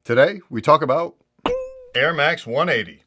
Today, we talk about Air Max 180.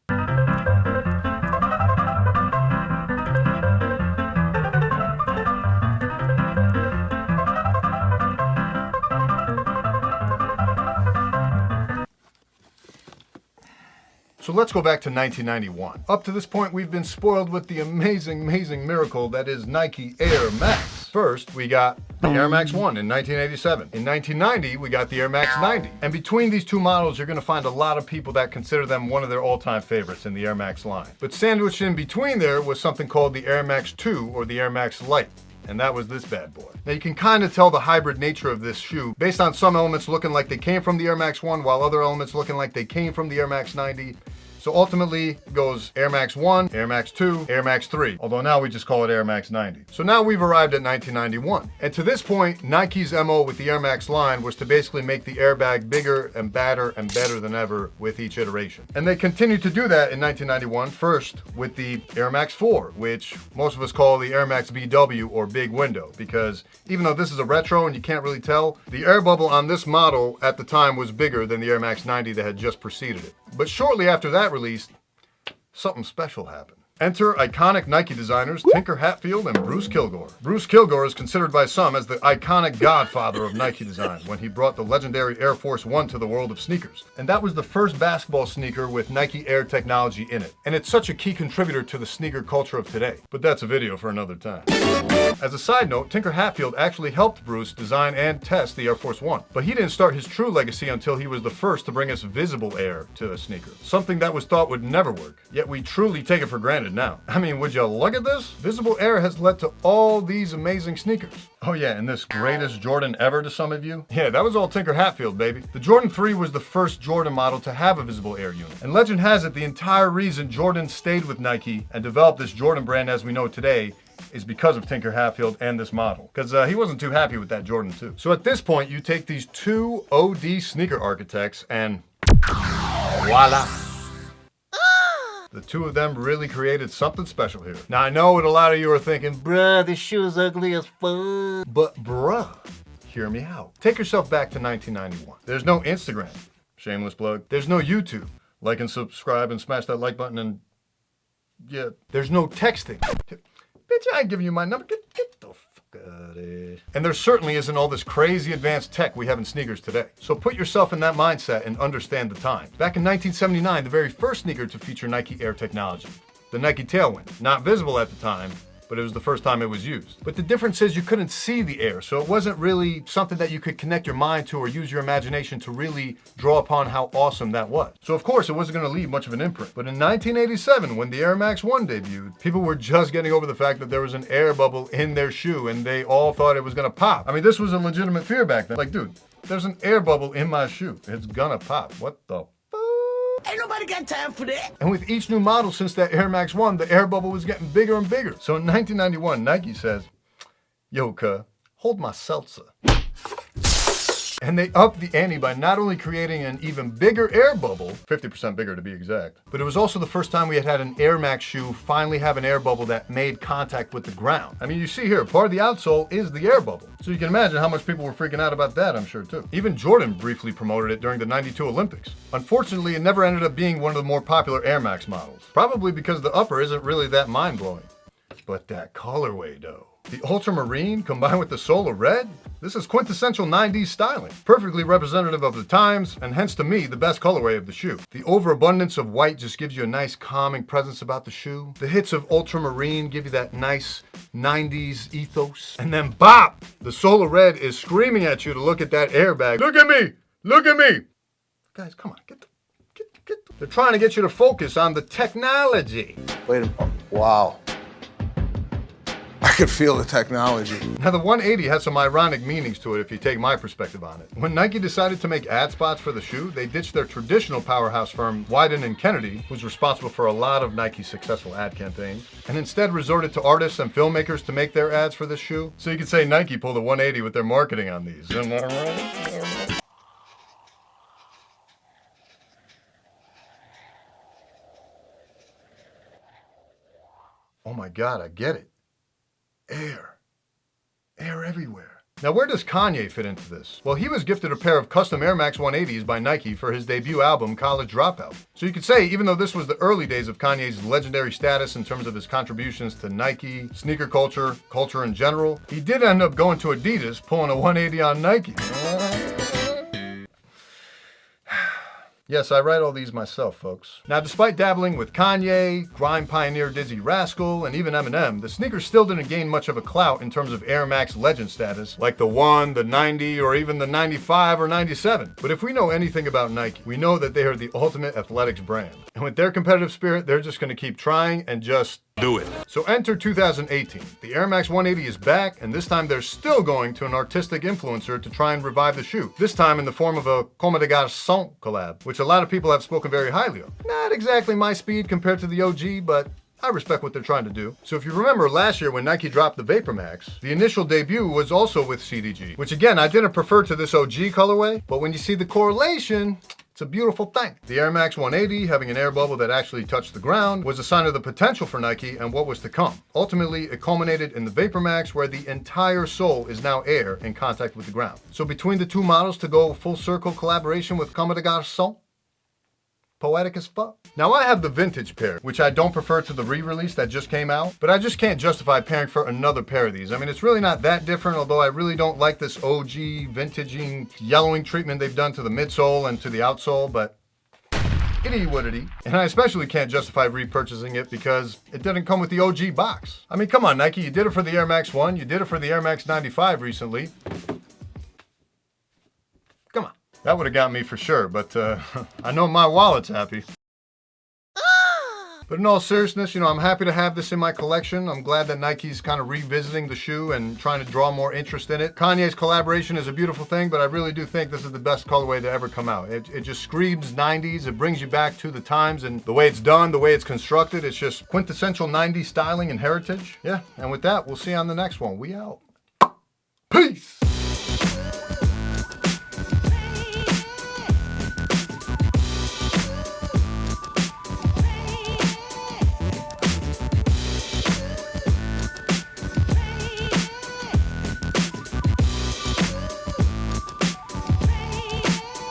So let's go back to 1991. Up to this point, we've been spoiled with the amazing miracle that is Nike Air Max. First, we got the Air Max 1 in 1987. In 1990, we got the Air Max 90. And between these two models, you're gonna find a lot of people that consider them one of their all-time favorites in the Air Max line. But sandwiched in between there was something called the Air Max 2 or the Air Max Lite. And that was this bad boy. Now you can kind of tell the hybrid nature of this shoe based on some elements looking like they came from the Air Max 1 while other elements looking like they came from the Air Max 90. So ultimately it goes Air Max 1, Air Max 2, Air Max 3, although now we just call it Air Max 90. So now we've arrived at 1991. And to this point, Nike's MO with the Air Max line was to basically make the airbag bigger and badder and better than ever with each iteration. And they continued to do that in 1991, first with the Air Max 4, which most of us call the Air Max BW or Big Window, because even though this is a retro and you can't really tell, the air bubble on this model at the time was bigger than the Air Max 90 that had just preceded it. But shortly after that release, something special happened. Enter iconic Nike designers Tinker Hatfield and Bruce Kilgore. Bruce Kilgore is considered by some as the iconic godfather of Nike design when he brought the legendary Air Force 1 to the world of sneakers. And that was the first basketball sneaker with Nike Air technology in it. And it's such a key contributor to the sneaker culture of today. But that's a video for another time. As a side note, Tinker Hatfield actually helped Bruce design and test the Air Force 1. But he didn't start his true legacy until he was the first to bring us visible air to a sneaker. Something that was thought would never work. Yet we truly take it for granted now. I mean, would you look at this? Visible air has led to all these amazing sneakers. Oh yeah, and this greatest Jordan ever to some of you? Yeah, that was all Tinker Hatfield, baby. The Jordan 3 was the first Jordan model to have a visible air unit. And legend has it the entire reason Jordan stayed with Nike and developed this Jordan brand as we know today is because of Tinker Hatfield and this model. Because he wasn't too happy with that Jordan 2. So at this point, you take these two OD sneaker architects and voila. The two of them really created something special here. Now I know what a lot of you are thinking, bruh, this shoe is ugly as fuck. But bruh, hear me out. Take yourself back to 1991. There's no Instagram, shameless plug. There's no YouTube. Like and subscribe and smash that like button and yeah. There's no texting. Bitch, I ain't giving you my number. Get the fuck out of here. And there certainly isn't all this crazy advanced tech we have in sneakers today. So put yourself in that mindset and understand the time. Back in 1979, the very first sneaker to feature Nike Air technology, the Nike Tailwind. Not visible at the time, but it was the first time it was used. But the difference is you couldn't see the air, so it wasn't really something that you could connect your mind to or use your imagination to really draw upon how awesome that was. So of course it wasn't gonna leave much of an imprint. But in 1987, when the Air Max 1 debuted, people were just getting over the fact that there was an air bubble in their shoe and they all thought it was gonna pop. I mean, this was a legitimate fear back then. Like, dude, there's an air bubble in my shoe. It's gonna pop. What the Ain't nobody got time for that. And with each new model since that Air Max 1, the air bubble was getting bigger and bigger. So in 1991, Nike says, yo, cuh, hold my seltzer. And they upped the ante by not only creating an even bigger air bubble, 50% bigger to be exact, but it was also the first time we had an Air Max shoe finally have an air bubble that made contact with the ground. I mean, you see here, part of the outsole is the air bubble. So you can imagine how much people were freaking out about that, I'm sure too. Even Jordan briefly promoted it during the '92 Olympics. Unfortunately, it never ended up being one of the more popular Air Max models. Probably because the upper isn't really that mind-blowing. But that colorway though. The ultramarine combined with the solar red? This is quintessential 90s styling. Perfectly representative of the times, and hence to me, the best colorway of the shoe. The overabundance of white just gives you a nice calming presence about the shoe. The hits of ultramarine give you that nice 90s ethos. And then bop! The solar red is screaming at you to look at that airbag. Look at me! Look at me! Guys, come on, get. They're trying to get you to focus on the technology. Wait a minute, wow. I could feel the technology. Now the 180 has some ironic meanings to it if you take my perspective on it. When Nike decided to make ad spots for the shoe, they ditched their traditional powerhouse firm, Wieden & Kennedy, who's responsible for a lot of Nike's successful ad campaigns, and instead resorted to artists and filmmakers to make their ads for this shoe. So you could say Nike pulled a 180 with their marketing on these. Isn't that right? Oh my God, I get it. Air. Air everywhere. Now, where does Kanye fit into this? Well, he was gifted a pair of custom Air Max 180s by Nike for his debut album, College Dropout. So you could say, even though this was the early days of Kanye's legendary status in terms of his contributions to Nike, sneaker culture, culture in general, he did end up going to Adidas, pulling a 180 on Nike. Yes, I write all these myself, folks. Now, despite dabbling with Kanye, grime pioneer Dizzy Rascal, and even Eminem, the sneakers still didn't gain much of a clout in terms of Air Max legend status, like the 1, the 90, or even the 95 or 97. But if we know anything about Nike, we know that they are the ultimate athletics brand. And with their competitive spirit, they're just gonna keep trying and just do it. So enter 2018. The Air Max 180 is back, and this time they're still going to an artistic influencer to try and revive the shoe. This time in the form of a Comme Des Garcon collab, which a lot of people have spoken very highly of. Not exactly my speed compared to the OG, but I respect what they're trying to do. So if you remember last year when Nike dropped the Vapor Max, the initial debut was also with CDG, which again, I didn't prefer to this OG colorway, but when you see the correlation, it's a beautiful thing. The Air Max 180, having an air bubble that actually touched the ground, was a sign of the potential for Nike and what was to come. Ultimately, it culminated in the Vapor Max, where the entire sole is now air in contact with the ground. So between the two models to go full circle collaboration with Comme Des Garcon, poetic as fuck. Now I have the vintage pair, which I don't prefer to the re-release that just came out, but I just can't justify pairing for another pair of these. I mean, it's really not that different, although I really don't like this OG vintaging yellowing treatment they've done to the midsole and to the outsole, but itty woodity. And I especially can't justify repurchasing it because it didn't come with the OG box. I mean, come on, Nike, you did it for the Air Max 1, you did it for the Air Max 95 recently. Come on. That would have got me for sure, but I know my wallet's happy. But in all seriousness, you know, I'm happy to have this in my collection. I'm glad that Nike's kind of revisiting the shoe and trying to draw more interest in it. Kanye's collaboration is a beautiful thing, but I really do think this is the best colorway to ever come out. It just screams 90s. It brings you back to the times, and the way it's done, the way it's constructed, it's just quintessential 90s styling and heritage. Yeah, and with that, we'll see you on the next one. We out. Peace!